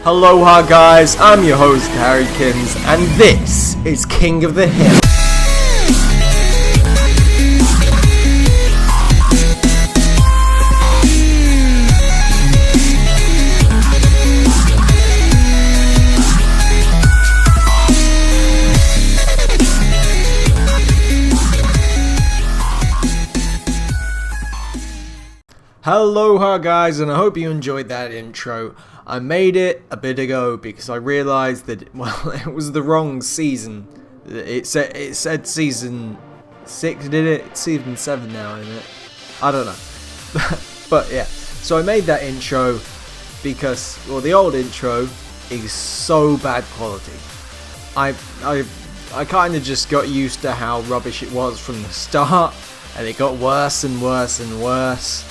Aloha guys, I'm your host Harrykins, and this is King of the Hill. Aloha guys, and I hope you enjoyed that intro. I made it a bit ago because I realised that, well, it was the wrong season. It said season 6, did it? It's season 7 now, isn't it? I don't know. But yeah, so I made that intro because, well, the old intro is so bad quality. I kind of just got used to how rubbish it was from the start, and it got worse and worse and worse.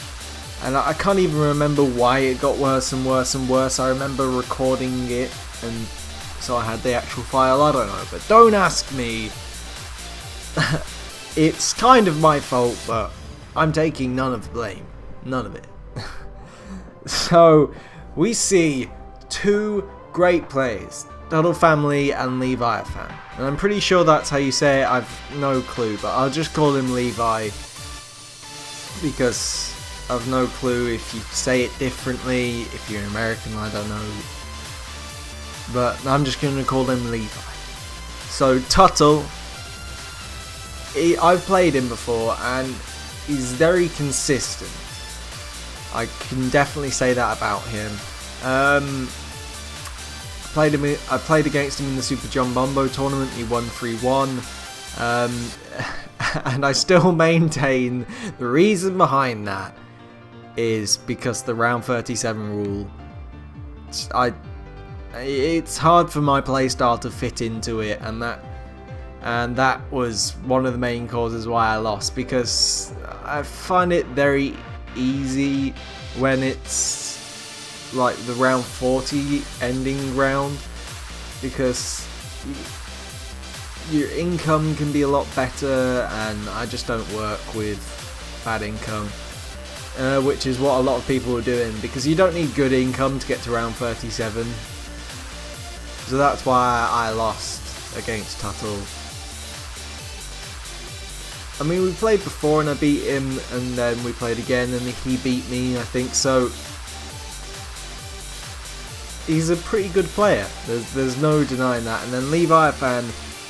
And I can't even remember why it got worse and worse and worse. I remember recording it, and so I had the actual file. I don't know, but don't ask me. It's kind of my fault, but I'm taking none of the blame. None of it. So, we see two great players, TuttleFamily and Leviathan. And I'm pretty sure that's how you say it. I've no clue, but I'll just call him Levi because I've no clue if you say it differently, if you're an American, I don't know. But I'm just going to call him Levi. So Tuttle, I've played him before and he's very consistent. I can definitely say that about him. I played against him in the Super John Bombo tournament, he won 3-1. And I still maintain the reason behind that is because the round 37 rule. It's hard for my playstyle to fit into it, and that was one of the main causes why I lost, because I find it very easy when it's like the round 40 ending round, because your income can be a lot better, and I just don't work with bad income. Which is what a lot of people are doing, because you don't need good income to get to round 37. So that's why I lost against Tuttle. I mean, we played before and I beat him, and then we played again and he beat me, I think. So he's a pretty good player. There's no denying that. And then Leviathan,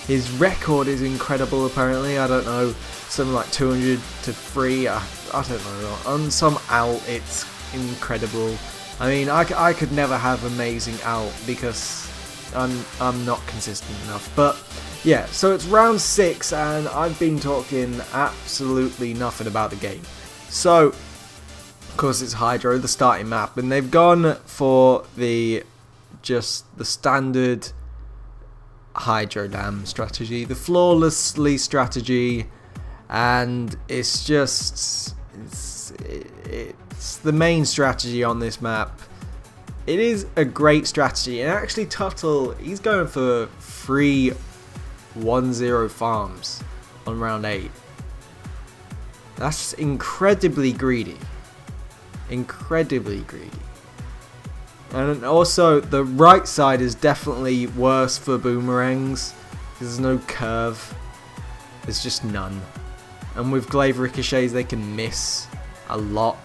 his record is incredible apparently. I don't know, something like 200 to 3. I don't know. On some out, it's incredible. I mean, I could never have amazing out because I'm not consistent enough. But yeah, so it's round 6 and I've been talking absolutely nothing about the game. So, of course, it's Hydro, the starting map, and they've gone for just the standard Hydro Dam strategy, the flawlessly strategy, and it's the main strategy on this map. It is a great strategy, and actually Tuttle, he's going for 3 1-0 farms on round 8. That's incredibly greedy. Incredibly greedy. And also the right side is definitely worse for boomerangs. There's no curve. There's just none. And with glaive ricochets they can miss a lot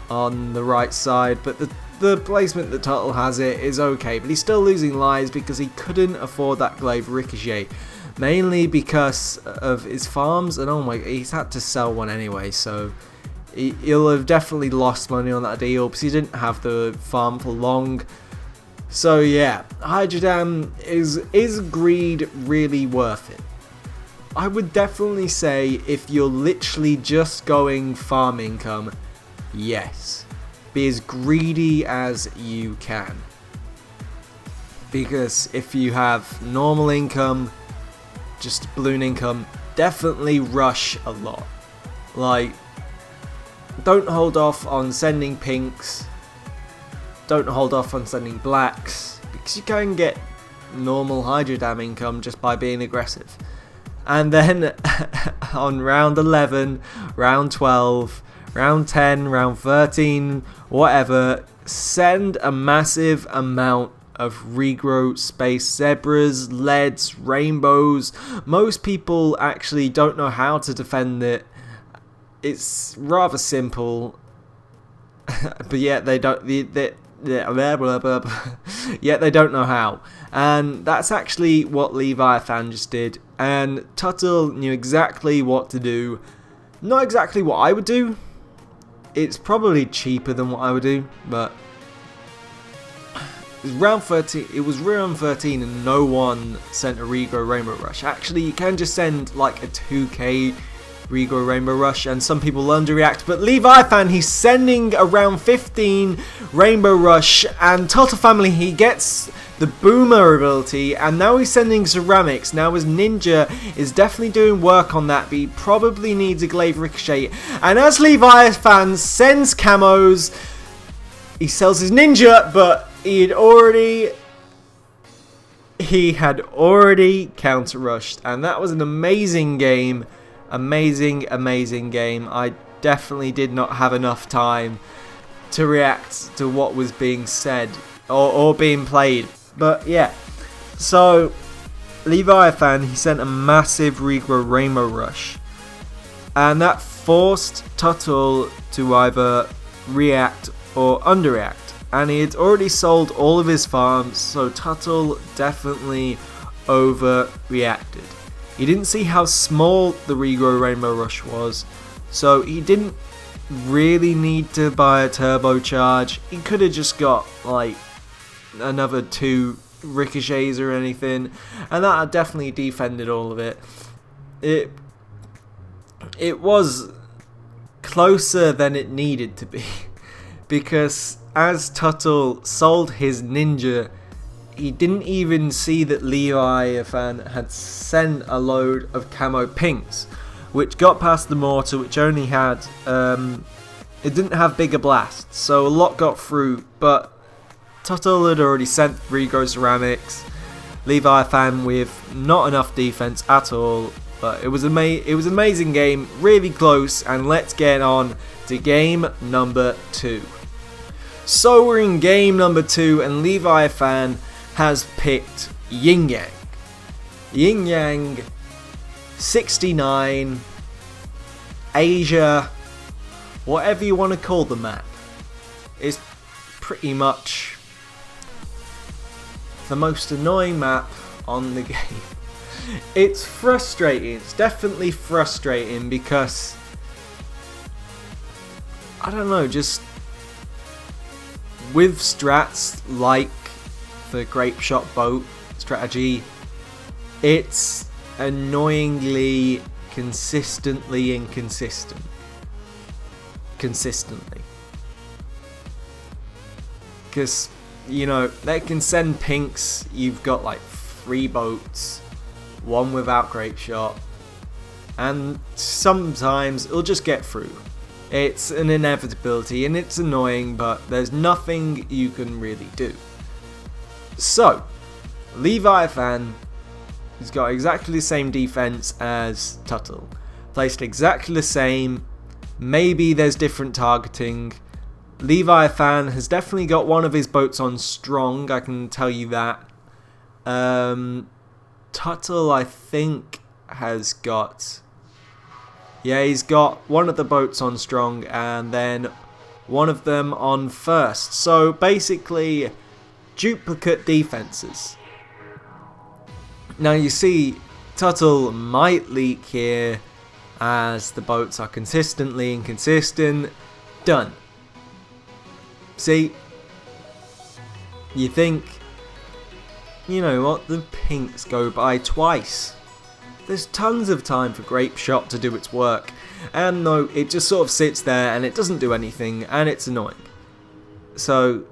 on the right side, but the placement that Tuttle has it is okay, but he's still losing lives because he couldn't afford that glaive ricochet, mainly because of his farms, and oh my, he's had to sell one anyway, so he'll have definitely lost money on that deal because he didn't have the farm for long. So yeah, Hydro Dam is greed really worth it? I would definitely say if you're literally just going farm income, yes. Be as greedy as you can. Because if you have normal income, just balloon income, definitely rush a lot. Like, don't hold off on sending pinks. Don't hold off on sending blacks, because you can get normal Hydro Dam income just by being aggressive. And then on round 11, round 12, round 10, round 13, whatever, send a massive amount of regrow space zebras, leads, rainbows. Most people actually don't know how to defend it. It's rather simple, but yet they don't. Yet they don't know how, and that's actually what Leviathan just did. And Tuttle knew exactly what to do. Not exactly what I would do. It's probably cheaper than what I would do, but it was round 13. It was round 13, and no one sent a regrow rainbow rush. Actually, you can just send like a 2k regrow rainbow rush, and some people underreact. But Leviathan, he's sending a round 15 rainbow rush, and TuttleFamily, he gets the boomer ability, and now he's sending ceramics. Now his ninja is definitely doing work on that, but he probably needs a glaive ricochet. And as Leviathan sends camos, he sells his ninja, but he had already counter rushed, and that was an amazing game. Amazing game. I definitely did not have enough time to react to what was being said or being played. But yeah, so Leviathan, he sent a massive regrow rainbow rush, and that forced Tuttle to either react or underreact. And he had already sold all of his farms, so Tuttle definitely overreacted. He didn't see how small the regrow rainbow rush was, so he didn't really need to buy a turbocharge. He could have just got like another 2 ricochets or anything, and that definitely defended all of it. It was closer than it needed to be, because as Tuttle sold his ninja, he didn't even see that Leviathan had sent a load of camo pinks, which got past the mortar, which only had, it didn't have bigger blasts, so a lot got through, but Tuttle had already sent regrow ceramics. Leviathan with not enough defense at all, but it was an amazing game, really close, and let's get on to game number 2. So we're in game number 2, and Leviathan has picked Yin Yang. Yin Yang, 69, Asia, whatever you want to call the map, is pretty much the most annoying map on the game. It's frustrating, it's definitely frustrating, because I don't know, just with strats like the grape shot boat strategy, it's annoyingly consistently inconsistent. Because, you know, they can send pinks, you've got like 3 boats, 1 without grape shot, and sometimes it'll just get through. It's an inevitability, and it's annoying, but there's nothing you can really do. So, Leviathan has got exactly the same defense as Tuttle. Placed exactly the same. Maybe there's different targeting. Leviathan has definitely got one of his boats on strong, I can tell you that. Tuttle, I think, has got... yeah, he's got one of the boats on strong and then one of them on first. So basically, duplicate defenses. Now you see, Tuttle might leak here as the boats are consistently inconsistent. Done. See, you think, you know what, the pinks go by twice. There's tons of time for grape shot to do its work, and no, it just sort of sits there and it doesn't do anything, and it's annoying. So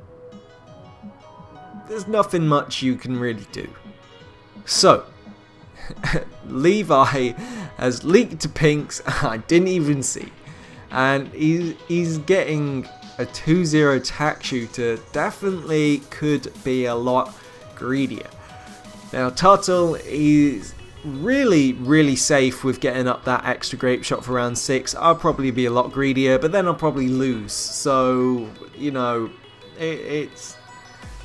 there's nothing much you can really do. So Levi has leaked pinks I didn't even see, and he's getting a 2-0 tack shooter. Definitely could be a lot greedier. Now Tuttle is really safe with getting up that extra grape shot for round 6. I'll probably be a lot greedier, but then I'll probably lose. So, you know, it's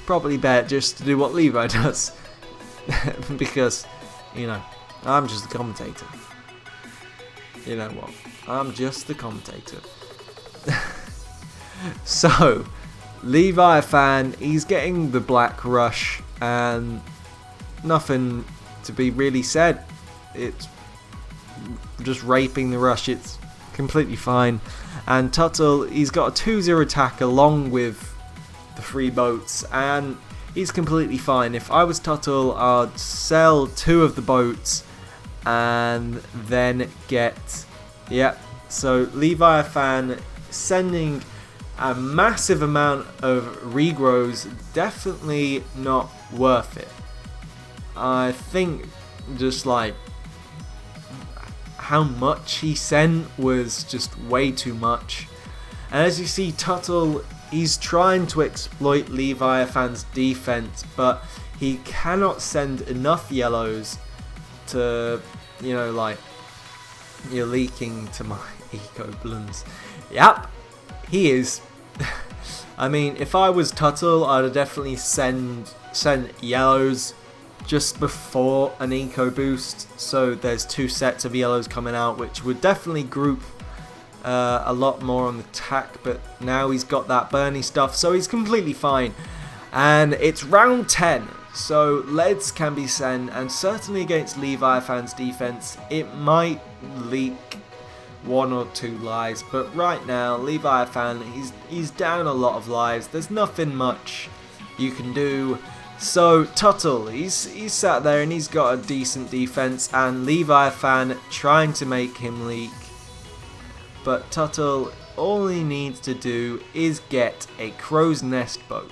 probably better just to do what Levi does. Because, you know, I'm just the commentator. You know what? I'm just the commentator. So, Leviathan, he's getting the Black Rush, and nothing to be really said. It's just raping the rush. It's completely fine. And Tuttle, he's got a 2-0 attack along with the 3 boats, and he's completely fine. If I was Tuttle, I'd sell 2 of the boats and then get... Yep, so Leviathan sending a massive amount of regrows, definitely not worth it. I think just like how much he sent was just way too much. And as you see, Tuttle, he's trying to exploit Leviathan's defense, but he cannot send enough yellows to, you know, like, you're leaking to my eco Bloons. Yep, he is. I mean, if I was Tuttle, I'd have definitely sent yellows just before an eco boost, so there's 2 sets of yellows coming out, which would definitely group a lot more on the attack. But now he's got that Bernie stuff, so he's completely fine. And it's round 10, so leads can be sent, and certainly against Leviathan's defense, it might leak 1 or 2 lives. But right now, Leviathan, he's down a lot of lives. There's nothing much you can do. So Tuttle, he's sat there and he's got a decent defense, and Leviathan trying to make him leak. But Tuttle, all he needs to do is get a crow's nest boat.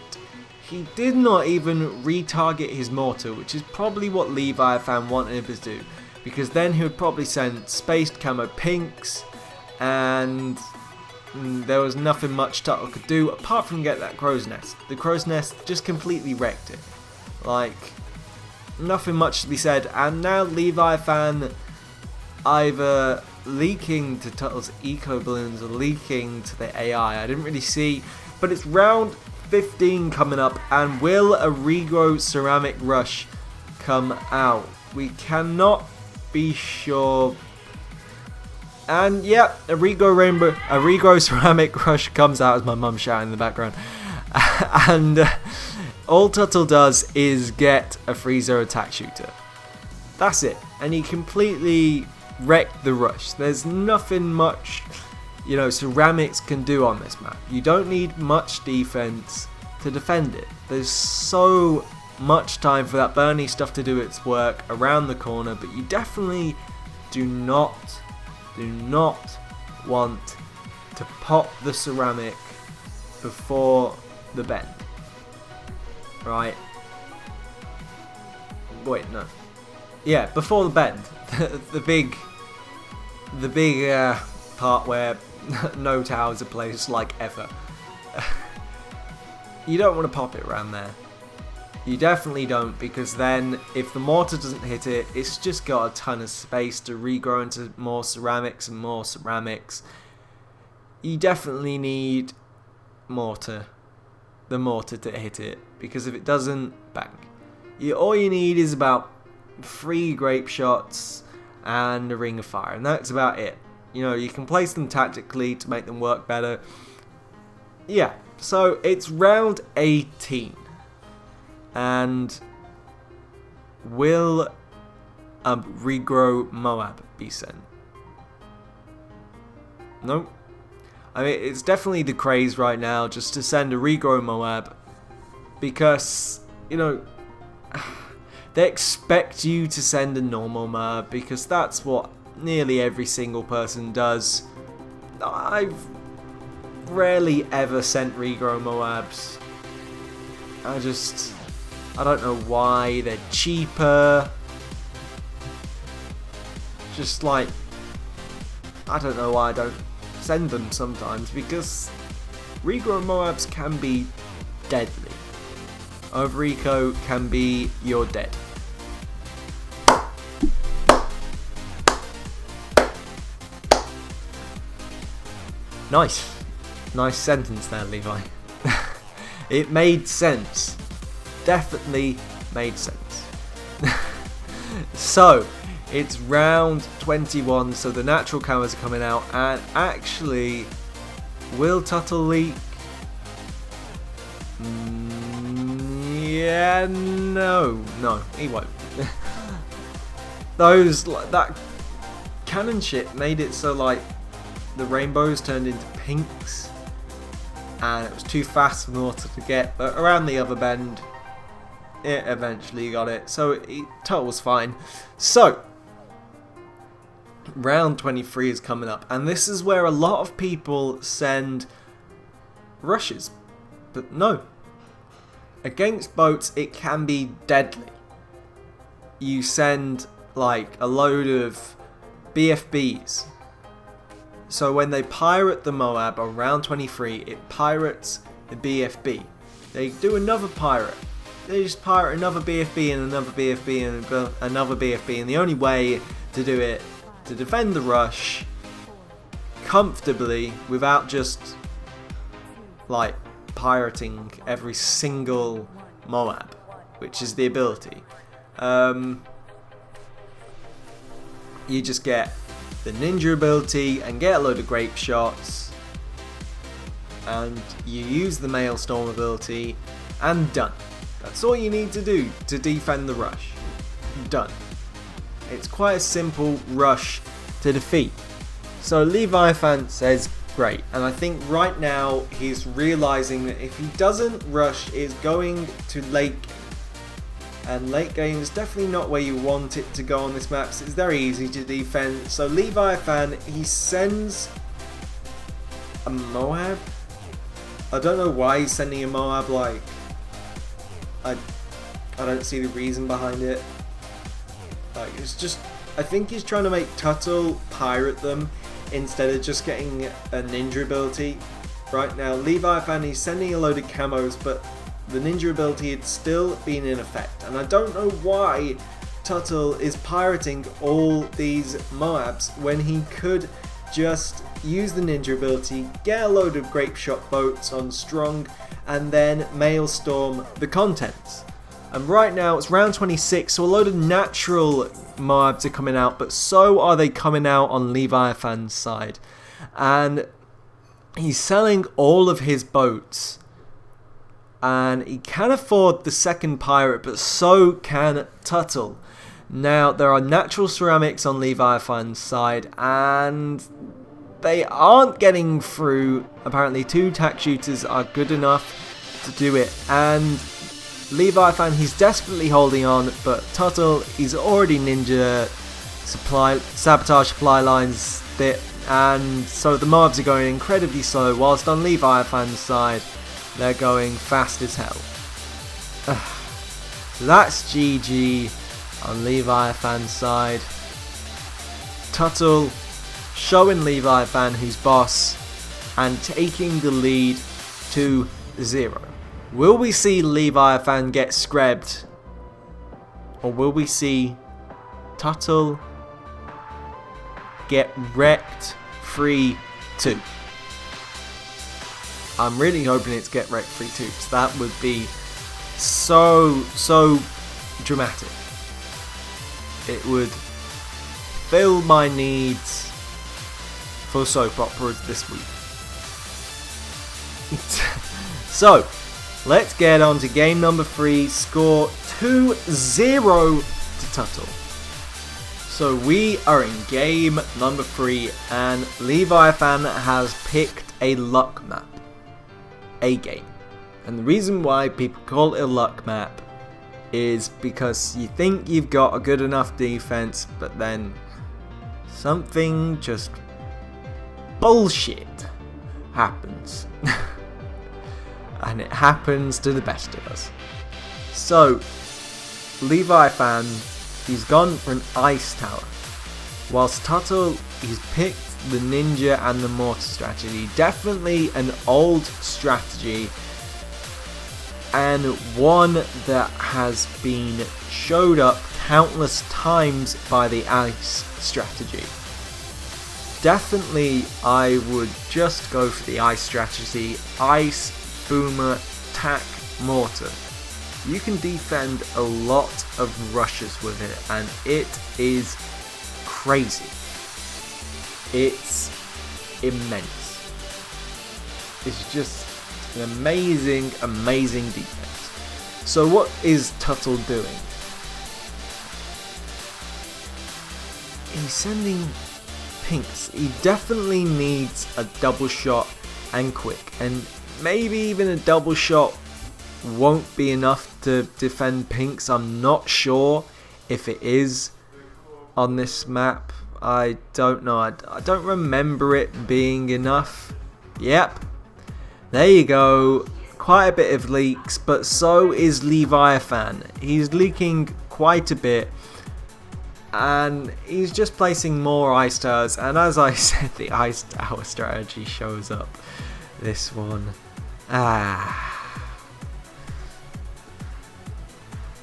He did not even retarget his mortar, which is probably what Leviathan wanted him to do, because then he would probably send spaced camo pinks, and there was nothing much Tuttle could do apart from get that crow's nest. The crow's nest just completely wrecked it. Like, nothing much to be said. And now Leviathan either leaking to Tuttle's eco balloons or leaking to the AI. I didn't really see, but it's round 15 coming up, and will a regrow ceramic rush come out? We cannot be sure. And yeah, a regrow ceramic rush comes out, as my mum shouting in the background. And all Tuttle does is get a 3-0 attack shooter. That's it. And he completely wrecked the rush. There's nothing much, you know, ceramics can do on this map. You don't need much defense to defend it. There's so much time for that Bernie stuff to do its work around the corner, but you definitely do not want to pop the ceramic before the bend. Right? Wait, no. Yeah, before the bend. the big part where no towers are placed like ever. You don't want to pop it around there. You definitely don't, because then if the mortar doesn't hit it, it's just got a ton of space to regrow into more ceramics and more ceramics. You definitely need mortar. The mortar to hit it, because if it doesn't, bang. All you need is about 3 grape shots and a ring of fire, and that's about it. You know, you can place them tactically to make them work better. Yeah, so it's round 18, and will a regrow Moab be sent? Nope. I mean, it's definitely the craze right now just to send a regrow Moab, because, you know, they expect you to send a normal Moab, because that's what nearly every single person does. I've rarely ever sent regrow Moabs. I don't know why. They're cheaper. Just like, I don't know why I don't send them sometimes, because regrow Moabs can be deadly. Over eco can be you're dead. Nice sentence there, Levi. It made sense. definitely made sense. So, it's round 21, so the natural camos are coming out, and actually, will Tuttle leak? Yeah, no, he won't. That cannon shit made it so like the rainbows turned into pinks, and it was too fast for Mortar to get, but around the other bend, it eventually got it, so Tuttle was fine. So, round 23 is coming up, and this is where a lot of people send rushes, but no. Against boats, it can be deadly. You send like a load of BFBs. So when they pirate the Moab on round 23, it pirates the BFB. They do another pirate. They just pirate another BFB and another BFB and another BFB. And the only way to do it, to defend the rush comfortably without just like pirating every single Moab, which is the ability. You just get the ninja ability and get a load of grape shots, and you use the Maelstrom ability, and done. That's all you need to do to defend the rush. Done. It's quite a simple rush to defeat. So Leviathan says great, and I think right now he's realizing that if he doesn't rush, it's going to late game. And late game is definitely not where you want it to go on this map, so it's very easy to defend. So Leviathan, he sends a Moab. I don't know why he's sending a Moab, like, I don't see the reason behind it. Like, it's just, I think he's trying to make Tuttle pirate them instead of just getting a ninja ability. Right now, Leviathan, he's sending a load of camos, but the ninja ability had still been in effect, and I don't know why Tuttle is pirating all these Moabs when he could just use the ninja ability, get a load of grape shot boats on strong, and then Maelstrom the contents. And right now it's round 26, so a load of natural Moabs are coming out, but so are they coming out on Leviathan's side, and he's selling all of his boats. And he can afford the second pirate, but so can Tuttle. Now, there are natural ceramics on Leviathan's side, and they aren't getting through. Apparently, 2 tack shooters are good enough to do it. And Leviathan, he's desperately holding on, but Tuttle, he's already ninja sabotage supply lines, and so the Moabs are going incredibly slow, whilst on Leviathan's side, they're going fast as hell. So that's GG on Leviathan's side. Tuttle showing Leviathan who's boss and taking the lead 2-0. Will we see Leviathan get scrubbed? Or will we see Tuttle get wrecked 3-2? I'm really hoping it's get wrecked 3-2, because that would be so dramatic. It would fill my needs for soap operas this week. So, let's get on to game number 3, score 2-0 to Tuttle. So we are in game number 3, and Leviathan has picked a luck map. A game. And the reason why people call it a luck map is because you think you've got a good enough defense, but then something just bullshit happens. And it happens to the best of us. So Leviathan, he's gone for an ice tower, whilst Tuttle, he's picked the ninja and the mortar strategy. Definitely an old strategy, and one that has been showed up countless times by the ice strategy. Definitely I would just go for the ice strategy. Ice, boomer, tack, mortar. you can defend a lot of rushes with it, and it is crazy. It's immense. It's just an amazing, amazing defense. So what is Tuttle doing? He's sending pinks. He definitely needs a double shot and quick, and maybe even a double shot won't be enough to defend pinks. I'm not sure if it is on this map. I don't know. I don't remember it being enough. Yep. There you go. Quite a bit of leaks, but so is Leviathan. He's leaking quite a bit, and he's just placing more ice towers, and as I said, the ice tower strategy shows up. This one.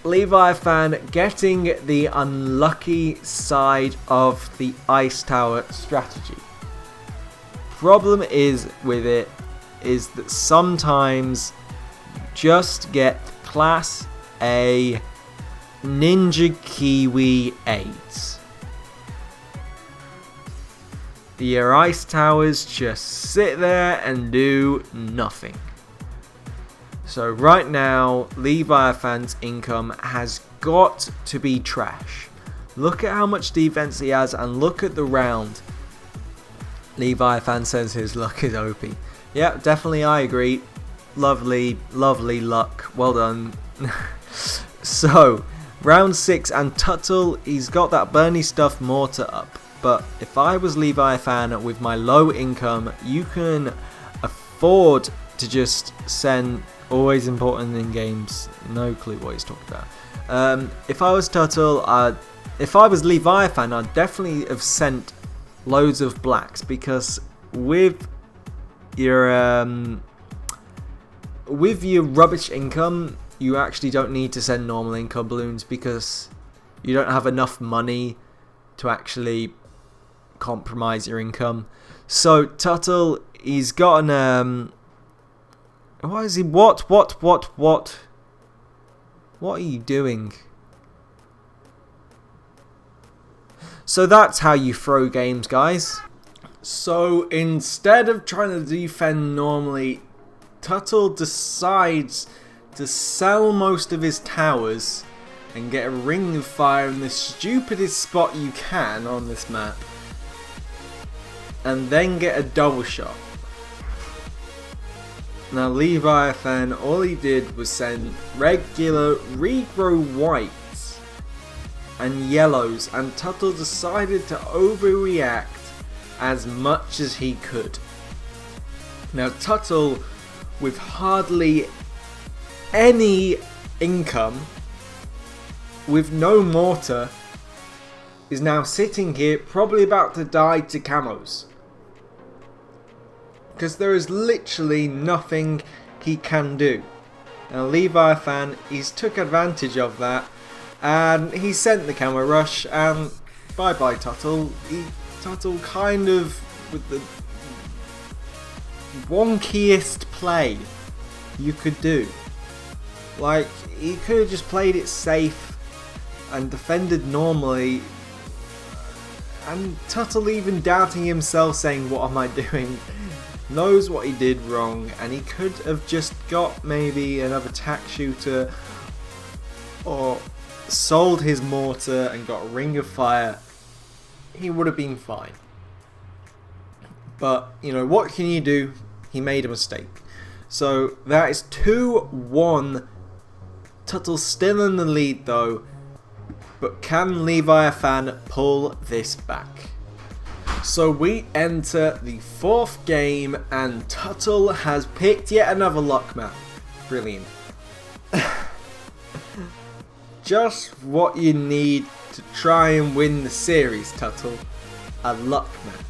Leviathan getting the unlucky side of the ice tower strategy. Problem is with it is that sometimes you just get class A Ninja Kiwi 8s. Your ice towers just sit there and do nothing. So right now, Leviathan's income has got to be trash. Look at how much defense he has, and look at the round. Leviathan says his luck is OP. Yeah, definitely I agree. Lovely, lovely luck. Well done. So, round 6, and Tuttle, he's got that Bernie Stuff mortar up. But if I was Leviathan with my low income, you can afford to just send... Always important in games. No clue what he's talking about. If I was Tuttle, if I was Leviathan, I'd definitely have sent loads of blacks, because with your rubbish income, you actually don't need to send normal income balloons, because you don't have enough money to actually compromise your income. So Tuttle, he's got an what is he? What are you doing? So that's how you throw games, guys. So instead of trying to defend normally, Tuttle decides to sell most of his towers and get a ring of fire in the stupidest spot you can on this map, and then get a double shot. Now Leviathan, all he did was send regular regrow whites and yellows, and Tuttle decided to overreact as much as he could. Now Tuttle, with hardly any income, with no mortar, is now sitting here probably about to die to camos. Because there is literally nothing he can do. Now Leviathan, he's took advantage of that, and he sent the camo rush, and bye bye Tuttle. Tuttle kind of with the wonkiest play you could do. Like, he could have just played it safe and defended normally, and Tuttle, even doubting himself, saying, what am I doing? Knows what he did wrong, and he could have just got maybe another tack shooter or sold his mortar and got a ring of fire. He would have been fine. But, you know, what can you do? He made a mistake. So that is 2-1. Tuttle's still in the lead though, but can Leviathan pull this back? So we enter the 4th game, and Tuttle has picked yet another luck map. Brilliant. Just what you need to try and win the series, Tuttle. A luck map.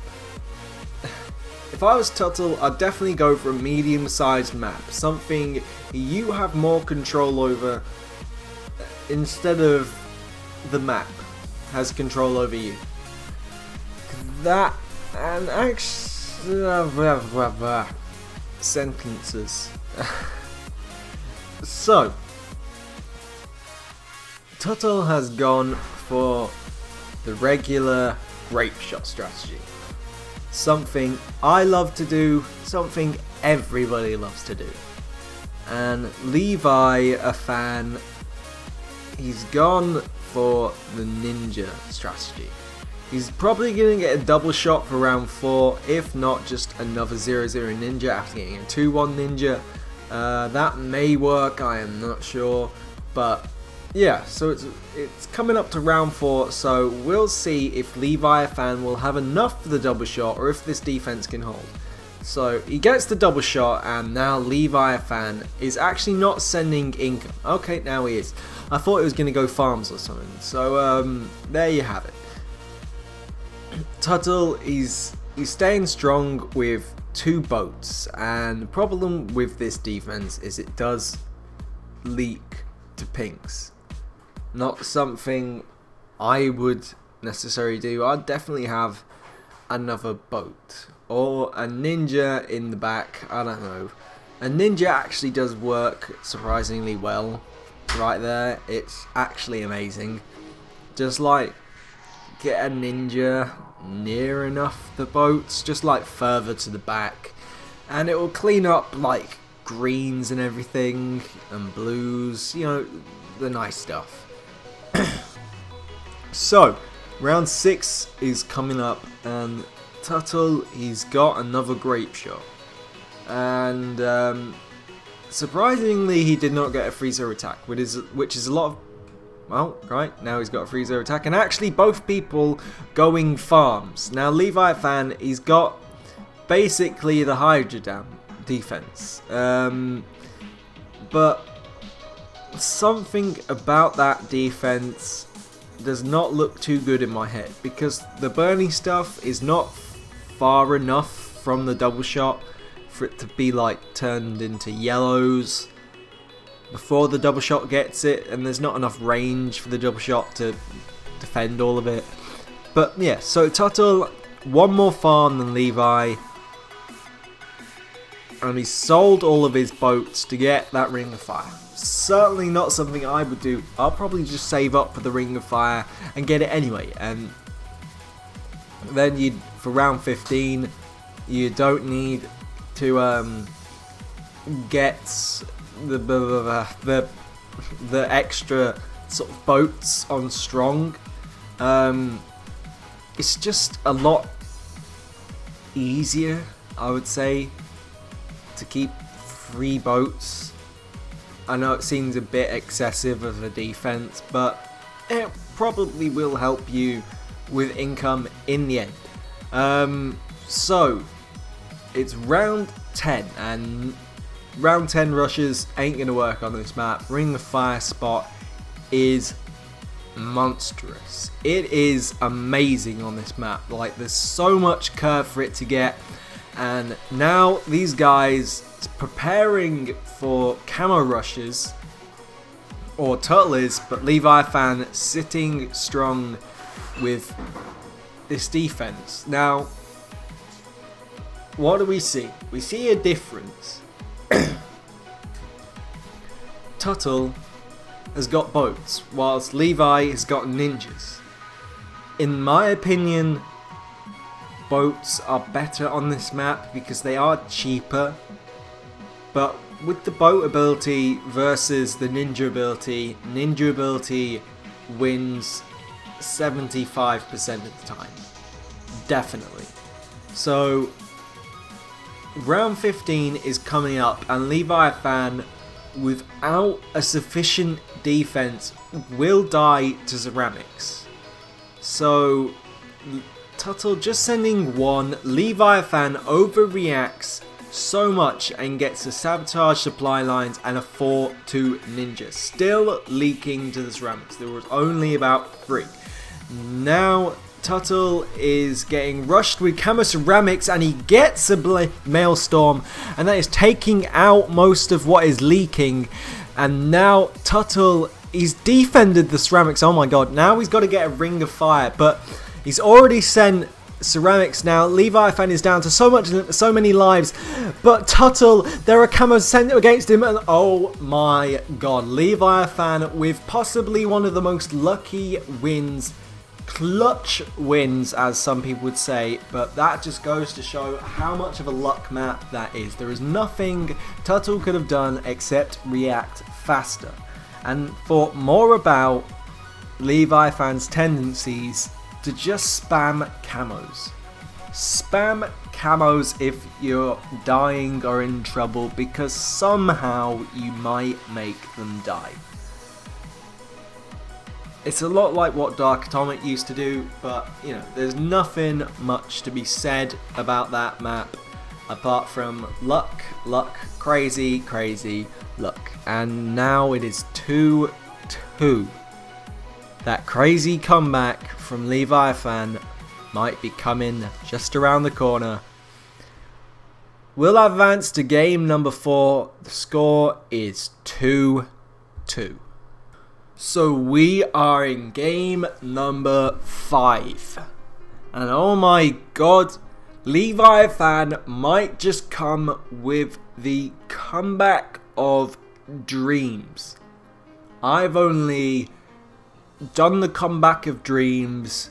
If I was Tuttle, I'd definitely go for a medium-sized map. Something you have more control over, instead of the map has control over you. That, and actually, sentences. So, Tuttle has gone for the regular grape shot strategy. Something I love to do, something everybody loves to do. And Levi, a fan, he's gone for the ninja strategy. He's probably going to get a double shot for round 4, if not just another 0-0 ninja after getting a 2-1 ninja. That may work, I am not sure, but yeah, so it's coming up to round 4, so we'll see if Leviathan will have enough for the double shot or if this defense can hold. So he gets the double shot, and now Leviathan is actually not sending income. Okay, now he is. I thought it was going to go farms or something, so there you have it. Tuttle, he's staying strong with 2 boats, and the problem with this defense is it does leak to pinks. Not something I would necessarily do. I'd definitely have another boat or a ninja in the back. I don't know. A ninja actually does work surprisingly well right there. It's actually amazing. Just like get a ninja near enough the boats, just like further to the back, and it will clean up like greens and everything and blues, you know, the nice stuff. So round 6 is coming up, and Tuttle, he's got another grape shot, and surprisingly he did not get a 3-0 attack, which is a lot of, well, right, now he's got a 3-0 attack, and actually both people going farms. Now Leviathan, he's got basically the Hydra Dam defense, but something about that defense does not look too good in my head, because the burning stuff is not far enough from the double shot for it to be like turned into yellows before the double shot gets it, and there's not enough range for the double shot to defend all of it. But yeah, so Tuttle, one more farm than Levi, and he sold all of his boats to get that Ring of Fire. Certainly not something I would do. I'll probably just save up for the Ring of Fire and get it anyway, and then for round 15 you don't need to get the extra sort of boats on strong. It's just a lot easier, I would say, to keep 3 boats. I know it seems a bit excessive of a defense, but it probably will help you with income in the end. So it's round 10, and round 10 rushes ain't going to work on this map. Ring of Fire spot is monstrous. It is amazing on this map. Like, there's so much curve for it to get, and now these guys preparing for camo rushes, or Tuttle is, but Leviathan sitting strong with this defense. Now, what do we see? We see a difference. Tuttle has got boats, whilst Levi has got ninjas. In my opinion, boats are better on this map because they are cheaper, but with the boat ability versus the ninja ability wins 75% of the time. Definitely. So round 15 is coming up, and Leviathan, without a sufficient defense, will die to ceramics. So Tuttle just sending 1, Leviathan overreacts so much and gets a sabotage supply lines and a 4-2 ninja, still leaking to the ceramics. There was only about 3. Now Tuttle is getting rushed with camo ceramics, and he gets a maelstrom, and that is taking out most of what is leaking. And now Tuttle, he's defended the ceramics. Oh my god, now he's got to get a Ring of Fire, but he's already sent ceramics now. Leviathan is down to so many lives, but Tuttle, there are camos sent against him, and oh my god, Leviathan with possibly one of the most lucky wins, clutch wins as some people would say, but that just goes to show how much of a luck map that is. There is nothing Tuttle could have done except react faster. And for more about Leviathan's tendencies, to just spam camos. Spam camos if you're dying or in trouble, because somehow you might make them die. It's a lot like what Dark Atomic used to do, but you know, there's nothing much to be said about that map apart from luck, luck, crazy, crazy luck. And now it is 2-2. That crazy comeback from Leviathan might be coming just around the corner. We'll advance to game number 4. The score is 2-2. So we are in game number 5. And oh my god, Leviathan might just come with the comeback of dreams. I've only done the comeback of dreams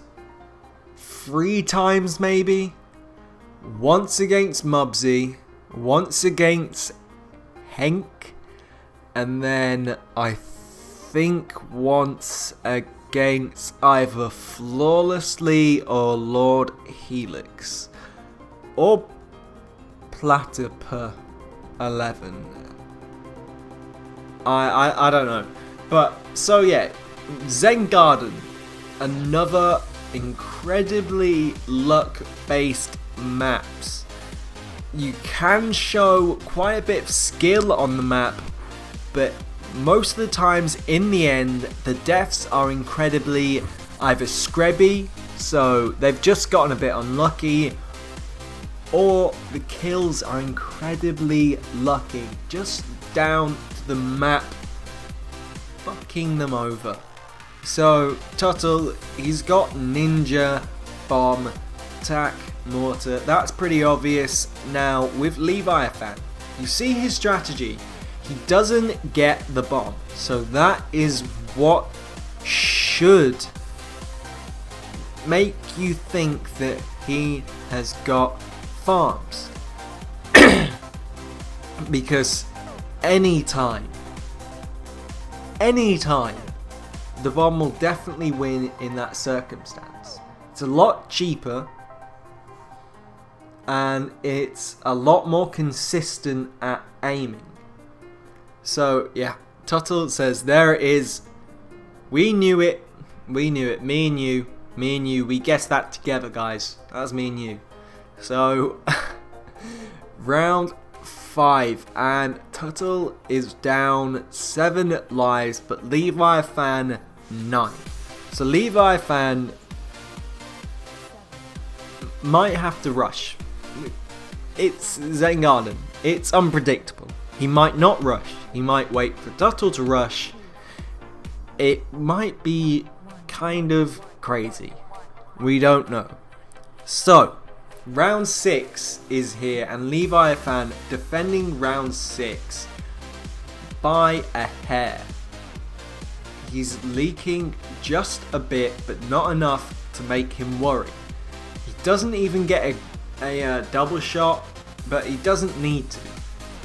3 times maybe. Once against Mubsy, once against Henk, and then I think once against either Flawlessly or Lord Helix or Platypus 11. I don't know, but so yeah, Zen Garden, another incredibly luck-based maps. You can show quite a bit of skill on the map, but most of the times in the end the deaths are incredibly either scrubby, so they've just gotten a bit unlucky, or the kills are incredibly lucky, just down to the map fucking them over. So Tuttle, he's got ninja, bomb, attack, mortar. That's pretty obvious. Now with Leviathan, you see his strategy. He doesn't get the bomb, so that is what should make you think that he has got farms. Because anytime, the bomb will definitely win in that circumstance. It's a lot cheaper, and it's a lot more consistent at aiming. So yeah, Tuttle says there it is. We knew it. Me and you, we guessed that together, guys. That was me and you. So round 5, and Tuttle is down 7 lives, but Leviathan 9. So Leviathan might have to rush. It's Zen Garden. It's unpredictable. He might not rush. He might wait for Tuttle to rush. It might be kind of crazy. We don't know. So round 6 is here, and Leviathan defending round 6 by a hair. He's leaking just a bit, but not enough to make him worry. He doesn't even get a double shot, but he doesn't need to.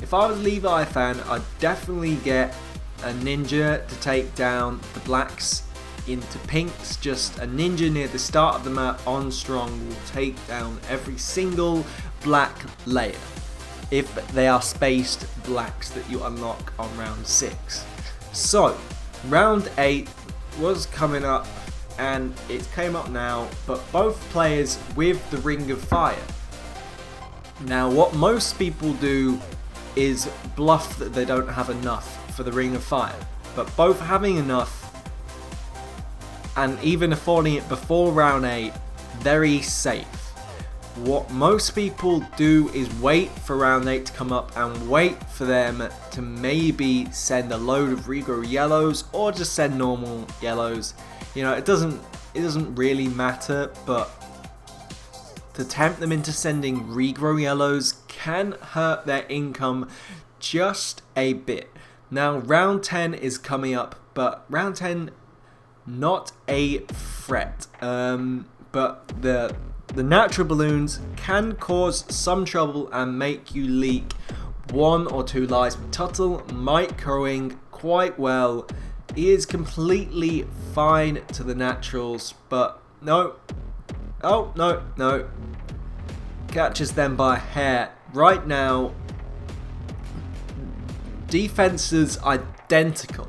If I was Leviathan, I'd definitely get a ninja to take down the blacks into pinks. Just a ninja near the start of the map on strong will take down every single black layer if they are spaced blacks that you unlock on round 6. So round 8 was coming up, and it came up now, but both players with the Ring of Fire. Now what most people do is bluff that they don't have enough for the Ring of Fire, but both having enough and even affording it before round 8, very safe. What most people do is wait for round 8 to come up and wait for them to maybe send a load of regrow yellows or just send normal yellows. You know, it doesn't really matter, but to tempt them into sending regrow yellows can hurt their income just a bit. Now round 10 is coming up, but round 10 not a threat. But the natural balloons can cause some trouble and make you leak 1 or 2 lives. But Tuttle microing quite well. He is completely fine to the naturals, but no. Oh, no. Catches them by a hair. Right now, defenses identical,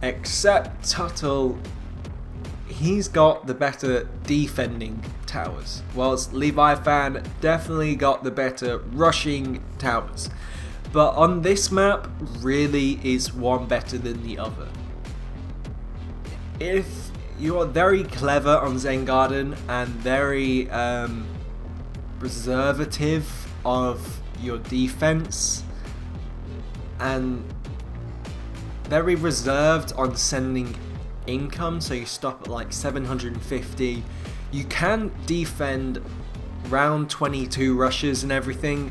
except Tuttle, he's got the better defending towers, whilst Leviathan definitely got the better rushing towers. But on this map, really is one better than the other. If you are very clever on Zen Garden and very preservative of your defense and very reserved on sending income, so you stop at like 750, you can defend round 22 rushes and everything.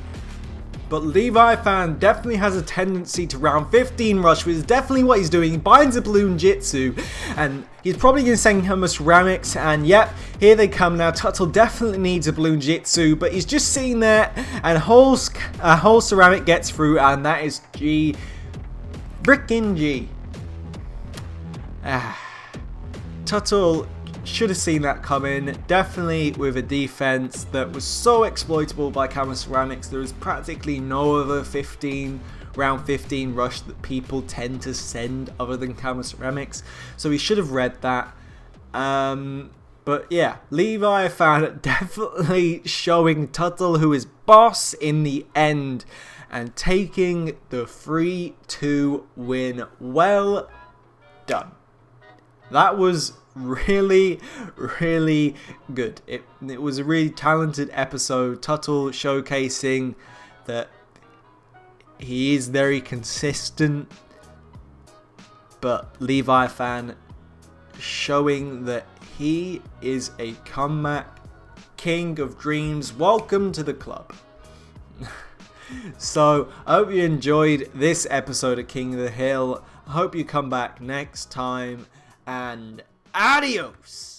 But Leviathan definitely has a tendency to round 15 rush, which is definitely what he's doing. He binds a Bloon Jitsu, and he's probably going to send him a ceramics, and yep, here they come now. Tuttle definitely needs a Bloon Jitsu, but he's just sitting there, and a whole ceramic gets through, and that is G. Frickin' G. Tuttle should have seen that coming, definitely with a defense that was so exploitable by Camera Ceramics. There was practically no other round 15 rush that people tend to send other than Camera Ceramics, so he should have read that. But yeah, Leviathan definitely showing Tuttle who is boss in the end and taking the 3-2 win. Well done. That was really good. It was a really talented episode. Tuttle showcasing that he is very consistent, but Leviathan showing that he is a comeback king of dreams. Welcome to the club. So I hope you enjoyed this episode of King of the Hill. I hope you come back next time, and adios!